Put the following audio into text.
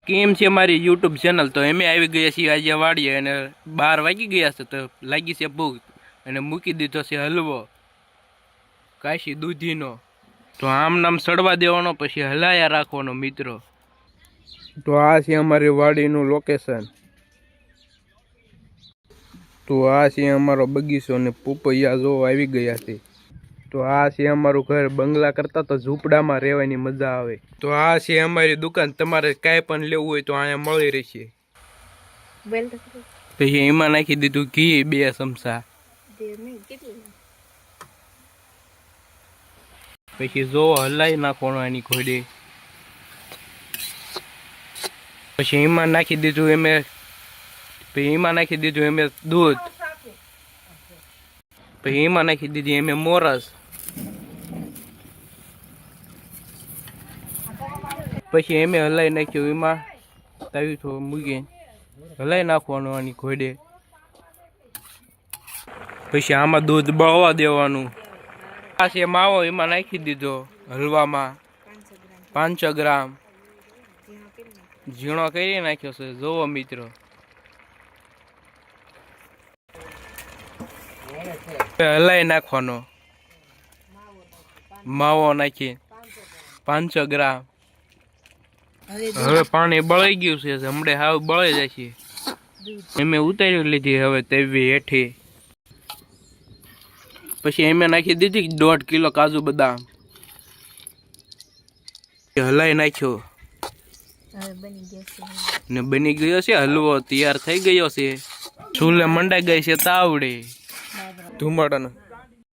કેમ છે મારી યુટ્યુબ ચેનલ? તો એમે આવી ગયા છીએ આજે વાડીએ અને 12 વાગી ગયા છે તો લાગી છે ભૂખ અને મૂકી દીધો છે હલવો કાશી દૂધીનો. તો આમ નામ સડવા દેવાનો પછી હલાયા રાખવાનો મિત્રો. તો આ છે અમારી વાડીનું લોકેશન. તો આ છે અમારો બગીચો ને પોપૈયા જો આવી ગયા છે. તો આ છે અમારું ઘર. બંગલા કરતા તો ઝૂંપડામાં રહેવાની મજા આવે. તો આ છે અમારી દુકાન. તમારે કાંઈ પણ લેવું હોય તો અહીંયા મળી રહેશે. પછી એમાં નાખી દીધું ઘી 2 ચમચા. પછી જો હલાઈ નાખવાનું એની ઘોડે. પછી એમાં નાખી દીધું એમે દૂધ. પછી એમાં નાખી દીધી એમે મોરસ. પછી એમે હલાઈ નાખ્યું. એમાં તાવીથો મૂકી હલાઈ નાખવાનું આની ઘોડે. પછી આમાં દૂધ બળવા દેવાનું. આ છે માવો, એમાં નાખી દીધો હલવામાં 500 ગ્રામ. ઝીણો કરી નાખ્યો છે જોવો મિત્રો. હલાઈ નાખવાનો માવો નાખી 500 ગ્રામ. હવે પાણી બળી ગયું છે, હમણાં હાવ બળી જાય છે. એમે ઉતારી લીધી હવે તેવી હેઠી. પછી એમે નાખી દીધી 1.5 કિલો કાજુ બદામ. હલાઈ નાખ્યો ને બની ગયો છે હલવો. તૈયાર થઈ ગયો છે. ચૂલે મંડાઈ ગઈ છે તાવડે ધુમાડાનો.